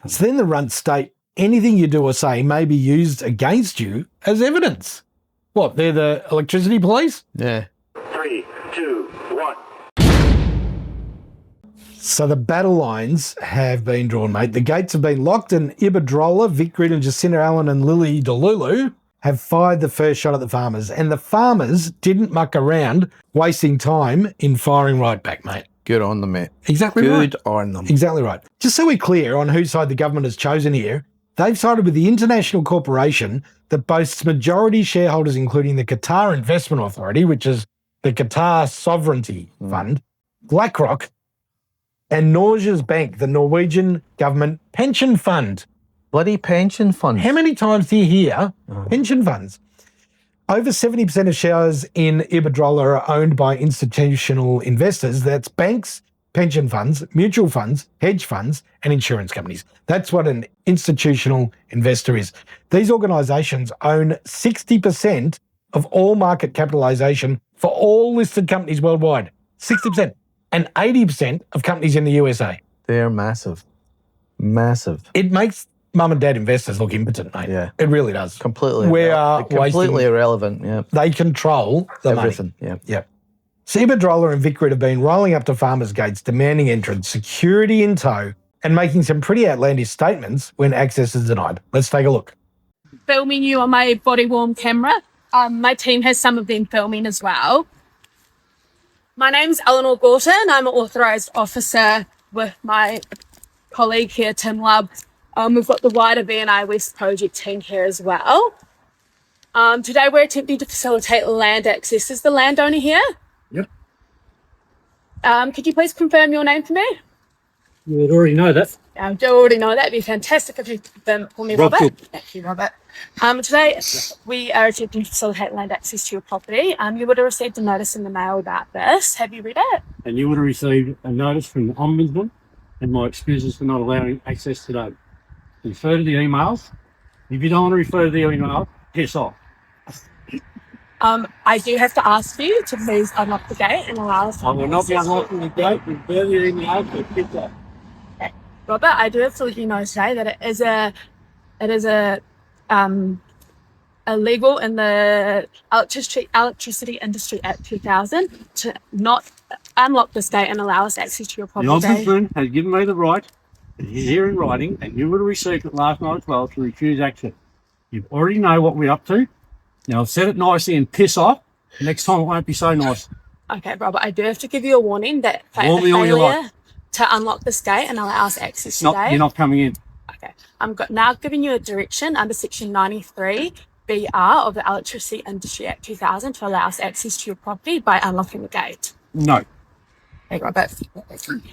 So then the runts state anything you do or say may be used against you as evidence. What, they're the electricity police? Yeah. 3, 2, 1. So the battle lines have been drawn, mate. The gates have been locked and Iberdrola, Vic Grid and Jacinta Allen and Lily Delulu have fired the first shot at the farmers. And the farmers didn't muck around wasting time in firing right back, mate. Good on them, mate. Exactly right. Good on them. Exactly right. Just so we're clear on whose side the government has chosen here, they've sided with the international corporation that boasts majority shareholders, including the Qatar Investment Authority, which is the Qatar Sovereignty Fund, BlackRock, and Norges Bank, the Norwegian government pension fund. Bloody pension funds. How many times do you hear pension funds? Over 70% of shares in Iberdrola are owned by institutional investors. That's banks, pension funds, mutual funds, hedge funds, and insurance companies. That's what an institutional investor is. These organisations own 60% of all market capitalisation for all listed companies worldwide. 60%. And 80% of companies in the USA. They're massive. Massive. It makes mum and dad investors look impotent, mate. Yeah. It really does. Completely. We are completely irrelevant. Yeah. They control the Everything. money. Yeah. Yeah. So Iberdrola and Vic Grid have been rolling up to farmers' gates, demanding entrance, security in tow, and making some pretty outlandish statements when access is denied. Let's take a look. Filming you on my body-worn camera. My team has some of them filming as well. My name's Eleanor Gorton. I'm an authorised officer with my colleague here, Tim Lubb. We've got the wider VNI West project team here as well. Today we're attempting to facilitate land access. Is the landowner here? Yep. Could you please confirm your name for me? You would already know that. I do already know that. It'd be fantastic if you could confirm it for me, Rob Robert. Cook. Thank you, Robert. Today we are attempting to facilitate land access to your property. You would have received a notice in the mail about this. Have you read it? And you would have received a notice from the Ombudsman and my excuses for not allowing access today. Refer to the emails. If you don't want to refer to the email, piss off. I do have to ask you to please unlock the gate and allow us to I will not be unlocking the gate. Refer to the email, but piss off. Okay. Robert, I do have to let you know today that it is illegal in the Electricity Industry Act 2000 to not unlock this gate and allow us access to your The property. Ombudsman has given me the right, here in writing, and you would have received it last night as well, to refuse access. You already know what we're up to. Now, I've said it nicely and piss off. Next time it won't be so nice. Okay, Robert, I do have to give you a warning that Warn me all you failure like. to unlock this gate and allow us access Not, today. you're not coming in. Okay, I'm now giving you a direction under Section 93 BR of the Electricity Industry Act 2000 to allow us access to your property by unlocking the gate. No. Okay, Robert.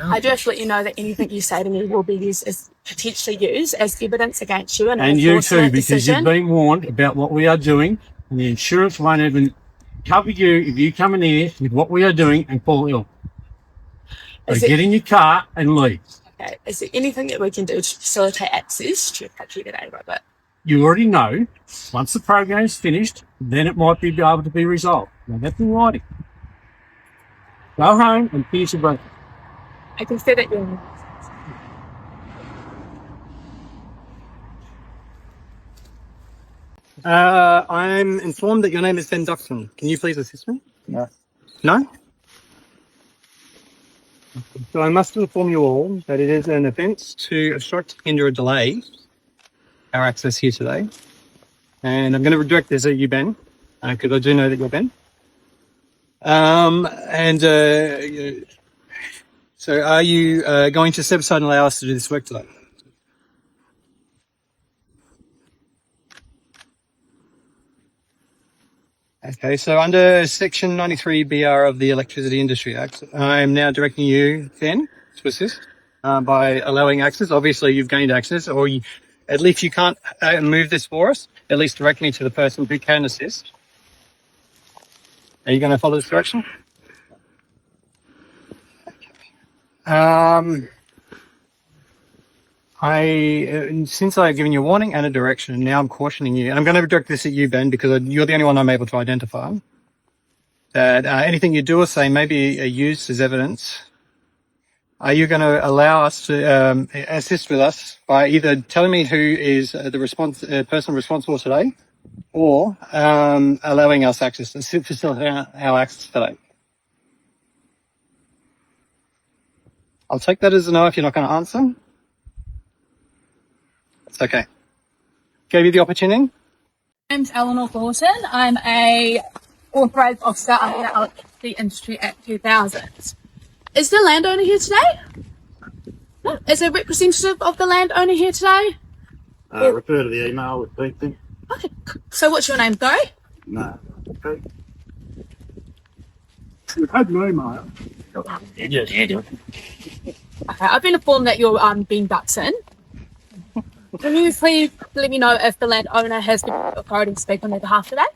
I do have to let you know that anything you say to me will be used as potentially used as evidence against you and You too, because you've been warned about what we are doing, and the insurance won't even cover you if you come in here with what we are doing and fall ill. So get in your car and leave. Okay, is there anything that we can do to facilitate access to your property today, Robert? You already know, once the program is finished, then it might be able to be resolved. Now that's in writing. Go home and finish your breakfast. I can see that you're... I'm informed that your name is Ben Duxton. Can you please assist me? No. No? So I must inform you all that it is an offence to obstruct, hinder or delay our access here today. And I'm going to redirect this at you, Ben, because I do know that you're Ben. So are you going to step aside and allow us to do this work today? Okay, so under Section 93 BR of the Electricity Industry Act, I'm now directing you, Ben, to assist by allowing access. Obviously, you've gained access, or at least you can't move this for us. At least direct me to the person who can assist. Are you going to follow this direction? Since I've given you a warning and a direction, now I'm cautioning you, and I'm going to direct this at you, Ben, because you're the only one I'm able to identify, that anything you do or say may be used as evidence are you going to allow us to assist with us by either telling me who is the person responsible today, or allowing us access to facilitate our access today? I'll take that as a no if you're not going to answer. It's okay. Gave you the opportunity. My name's Eleanor Gorton. I'm a authorised officer under the Electricity Industry Act 2000. Is the landowner here today? No. Is a representative of the landowner here today? Refer to the email with Pete. Okay. So what's your name, sorry? No. Okay. We've had an email. Okay, I've been informed that you're being ducked in. Can you please let me know if the landowner has the authority to speak on their behalf today?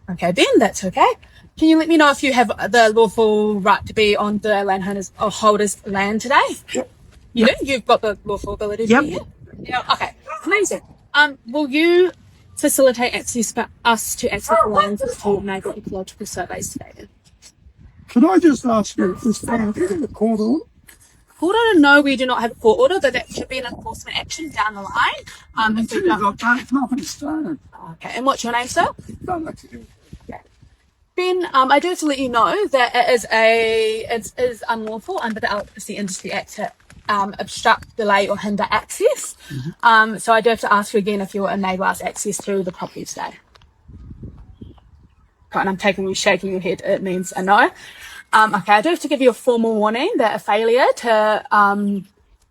Okay, Ben, that's okay. Can you let me know if you have the lawful right to be on the landowner's or holder's land today? Yep. You do? You've got the lawful ability to be here? Yeah. Okay, amazing. Will you facilitate access for us to access the lands for neighbour ecological surveys today then? Could I just ask you if this found in the court order? Court order? No, we do not have a court order, but that should be an enforcement action down the line. If we don't. It's nothing started. Okay, and what's your name, sir? Ben, I do have to let you know that it is unlawful under the Electricity Industry Act to obstruct, delay or hinder access. So I do have to ask you again if you'll enable us access to the property today. Right, and I'm taking you shaking your head, it means a no. Okay, I do have to give you a formal warning that a failure to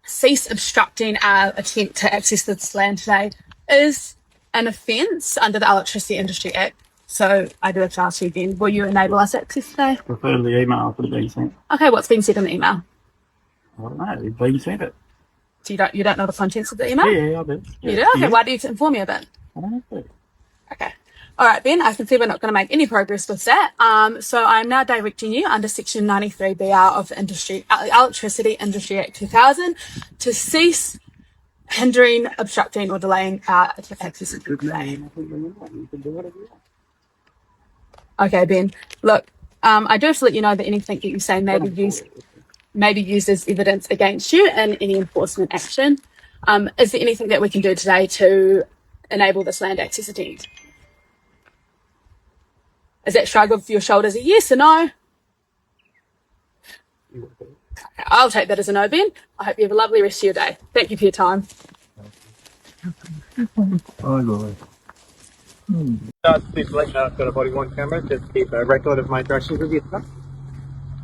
cease obstructing our attempt to access this land today is an offence under the Electricity Industry Act. So I do have to ask you again, will you enable us access today? Refer to the email for the being sent. Okay, what's been said in the email? I don't know, it's been sent it. So you don't know the contents of the email? Yeah, I do. You do? Okay, why do you inform me of it? I don't know. Okay. All right, Ben, I can see we're not going to make any progress with that. So I'm now directing you under Section 93BR of the Electricity Industry Act 2000 to cease hindering, obstructing or delaying access to the land. Okay, Ben, look, I do have to let you know that anything that you say may be used as evidence against you in any enforcement action. Is there anything that we can do today to enable this land access attempt? Is that shrug of your shoulders a yes or no? Okay, I'll take that as a no, Ben. I hope you have a lovely rest of your day. Thank you for your time. Please let you know I've got a body worn camera to keep a record of my interactions with you.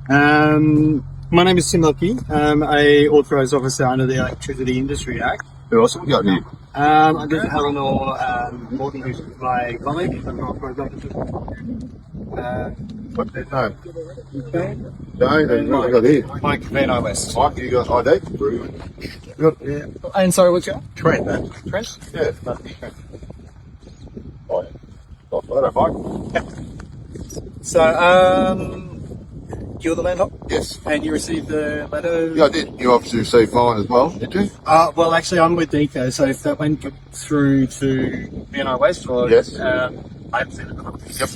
My name is Tim Lucky. I'm a authorised officer under the Electricity Industry Act. Who else have we got here? There's Eleanor Morgan, who's my colleague. I'm an authorised officer. What's their name? No, there's not got here. Mike Van West. Mike, you got ID? Brilliant. And sorry, what's your Trent. Trent? Yeah. Oh, yeah. Got photo, Mike. So, you're the landlord? Yes. And you received the letter? Yeah, I did. You obviously received mine as well, did you? Well, actually, I'm with DECO, so if that went through to BNI West, or Yes. I haven't seen it. Yep.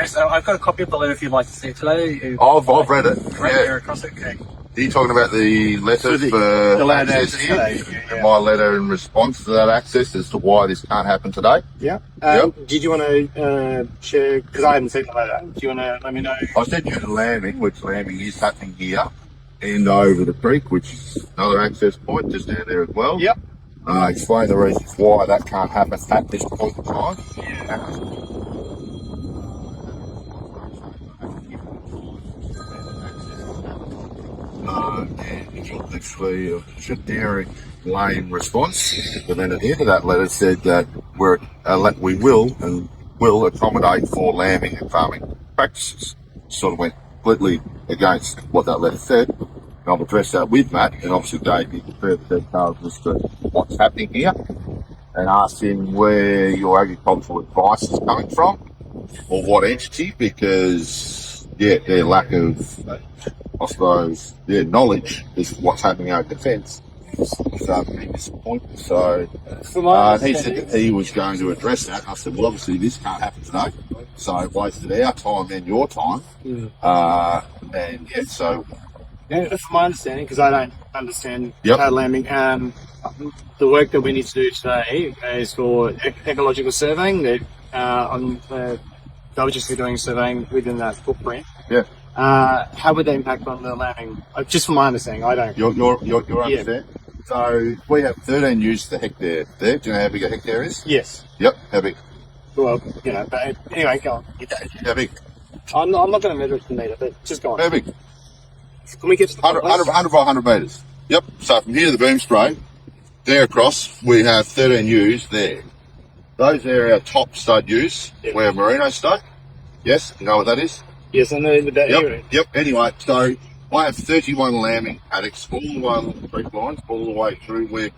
So, I've got a copy of the letter if you'd like to see it today. I've read it. Right Yeah. there across it. Okay. Are you talking about the letter So for the land access access here? today, yeah. My letter in response to that access as to why this can't happen today? Yeah. Yep. Did you want to share? Because I haven't seen the letter. Do you want to let me know? I sent you the lambing, which lambing is happening here and over the creek, which is another access point just down there as well. Yep. Explain the reasons why that can't happen at this point in time. And it's literally a generic lame response, but then at the end of that letter said that we will accommodate for lambing and farming practices. Sort of went completely against what that letter said. And I've addressed that with Matt, and obviously gave me further details as to what's happening here, and asked him where your agricultural advice is coming from, or what entity, because their lack of, I suppose, their knowledge is what's happening over the fence previous point. So From my he said understanding, that he was going to address that. I said, well, obviously this can't happen today. So I wasted our time and your time. And yeah, so yeah, from my understanding, because I don't understand Yep. cloud lambing, the work that we need to do today is for ecological surveying. That they'll just be doing surveying within that footprint. yeah, How would that impact on the lambing? Just from my understanding, I don't. you're understand. So we have 13 ewes a hectare there. Do you know how big a hectare is? Yes. Yep. How big? Well, but anyway, go on. How big? I'm not going to measure it to meter, but just go on. How big? Can we get to the 100 by 100 metres. Yep. So from here to the boom spray, there across, we have 13 ewes there. Those are our top stud ewes. Yep. We have merino stud. Yes, you know what that is? Yes, I know that. Anyway. Yep. Anyway, so I have 31 lambing paddocks all the way along the creek lines, all the way through. We're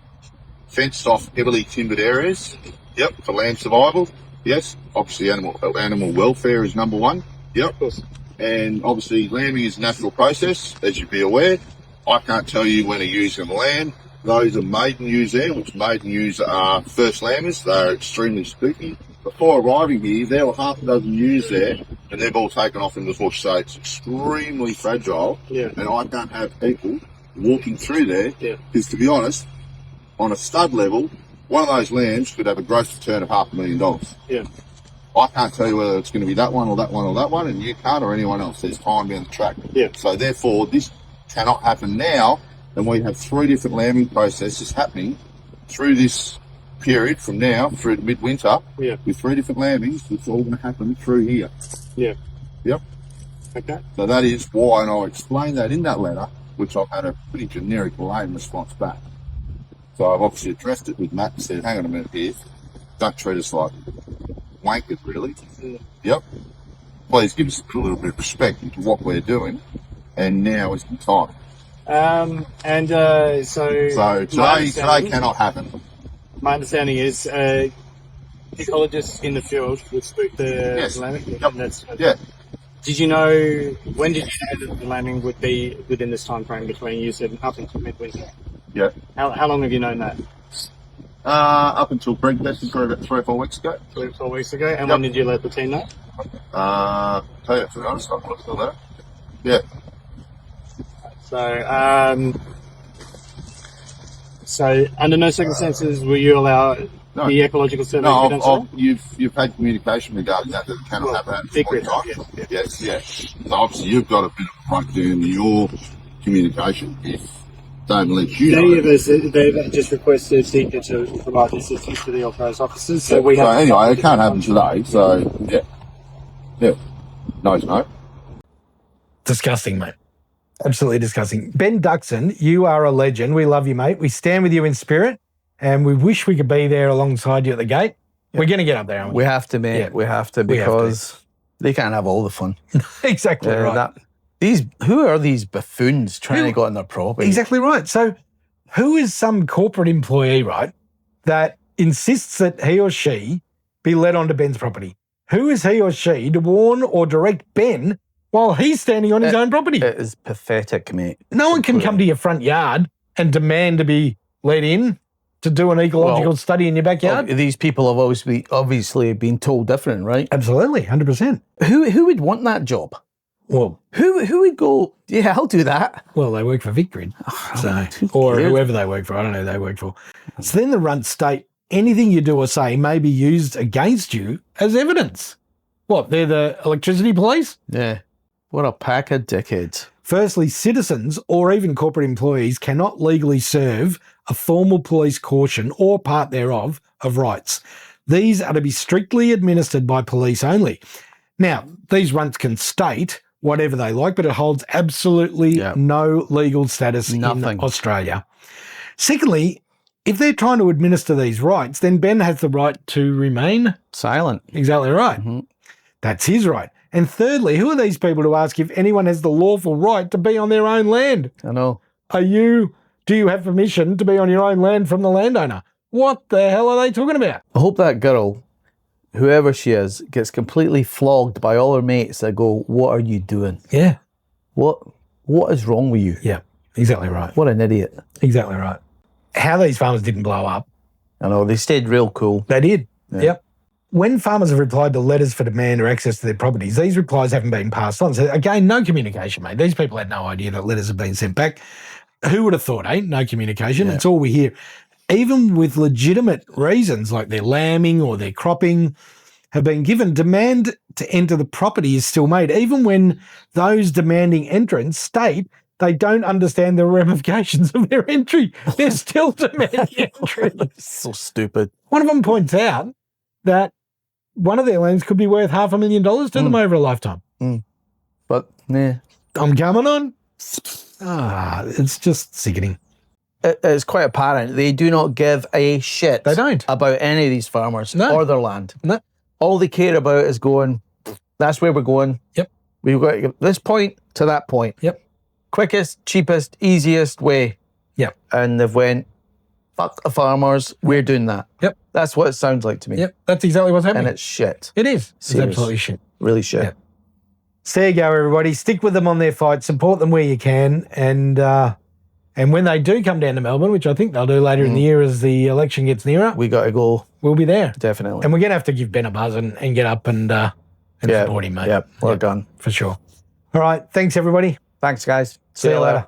fenced off, heavily timbered areas. Yep, for lamb survival. Yes, obviously animal welfare is number one. Yep. Of course. And obviously lambing is a natural process, as you'd be aware. I can't tell you when a ewe's going to land. Those are maiden ewes there, which maiden ewes are first lambers. They're extremely spooky. Before arriving here, there were half a dozen ewes there, and they've all taken off in the bush, so it's extremely fragile. Yeah. And I can't have people walking through there, Yeah. because to be honest, on a stud level, one of those lambs could have a gross return of $500,000. Yeah. I can't tell you whether it's going to be that one or that one or that one, and you can't or anyone else. There's time down the track. Yeah. So therefore, this cannot happen now, and we have 3 different lambing processes happening through this period from now through to midwinter. Yeah. With 3 different lambings. It's all going to happen through here. Yeah. Yep. Okay. So that is why, and I'll explain that in that letter, which I've had a pretty generic lame response back. So I've obviously addressed it with Matt and said, hang on a minute here, don't treat us like wankers, really. Yep. Please give us a little bit of respect into what we're doing, and now is the time. So Today cannot happen. my understanding is ecologists in the field would spook the Yes. lambing. Yep. That's, Yeah. Did you know, when did you know that the lambing would be within this time frame between, you said, up until midwinter? Yeah. How long have you known that? Up until breakfast, probably about 3 or 4 weeks ago. 3 or 4 weeks ago? And Yep. when did you let the team know? Tell you, to be honest, I'm not still there. Yeah. So under no circumstances will you allow No. the ecological survey to No, be done, sorry? you've had communication regarding that it cannot happen at this point in time. Secret, Yes, yes. So obviously you've got a bit of a breakdown in your communication. If don't let you Many of know. us, they've just requested Seeker to provide the assistance to the authorised officers. So we So have. anyway, it can't happen today. So yeah, yeah. No. Disgusting, mate. Absolutely disgusting. Ben Duxon, you are a legend. We love you, mate. We stand with you in spirit, and we wish we could be there alongside you at the gate. We're going to get up there, aren't we? We have to, mate. Yeah. We have to, We have to. because they can't have all the fun. Exactly right. Who are these buffoons trying to go on their property? Exactly right. So who is some corporate employee, right, that insists that he or she be let onto Ben's property? Who is he or she to warn or direct Ben while he's standing on his own property? It is pathetic, mate. No one can come to your front yard and demand to be let in to do an ecological study in your backyard. These people have obviously been told different, right? Absolutely, 100%. Who would want that job? Well, Who would go, yeah, I'll do that? they work for VicGrid, who or cares? whoever they work for. I don't know who they work for. So then the runts state anything you do or say may be used against you as evidence. What, they're the electricity police? Yeah. What a pack of dickheads. Firstly, citizens or even corporate employees cannot legally serve a formal police caution or part thereof of rights. These are to be strictly administered by police only. Now, these runts can state whatever they like, but it holds absolutely no legal status in Australia. Secondly, if they're trying to administer these rights, then Ben has the right to remain silent. Exactly right. Mm-hmm. That's his right. And thirdly, who are these people to ask if anyone has the lawful right to be on their own land? I know. Do you have permission to be on your own land from the landowner? What the hell are they talking about? I hope that girl, whoever she is, gets completely flogged by all her mates that go, what are you doing? Yeah. What is wrong with you? Yeah, exactly right. What an idiot. Exactly right. how these farmers didn't blow up. I know, they stayed real cool. They did. Yep. When farmers have replied to letters for demand or access to their properties, these replies haven't been passed on. So again, no communication, mate. These people had no idea that letters have been sent back. Who would have thought, eh? No communication. It's all we hear. Even with legitimate reasons like their lambing or their cropping have been given, demand to enter the property is still made, even when those demanding entrants state they don't understand the ramifications of their entry. They're still demanding entry. So stupid. One of them points out that one of their lands could be worth $500,000 to them over a lifetime. But, yeah. I'm coming on. It's just sickening. It's quite apparent they do not give a shit. They don't. About any of these farmers or their land. No. All they care about is going, that's where we're going. Yep. We've got to get this point to that point. Yep. Quickest, cheapest, easiest way. Yep. And they've went, fuck the farmers, we're doing that. Yep. That's what it sounds like to me. Yep. That's exactly what's happening. And it's shit. It is. It's Serious. absolutely shit. Really shit. Yep. So there you go, everybody. Stick with them on their fight. Support them where you can. And when they do come down to Melbourne, which I think they'll do later in the year as the election gets nearer, We got to go. we'll be there. Definitely. And we're going to have to give Ben a buzz and get up and support him, mate. Yeah, well done. For sure. All right. Thanks, everybody. Thanks, guys. See you later.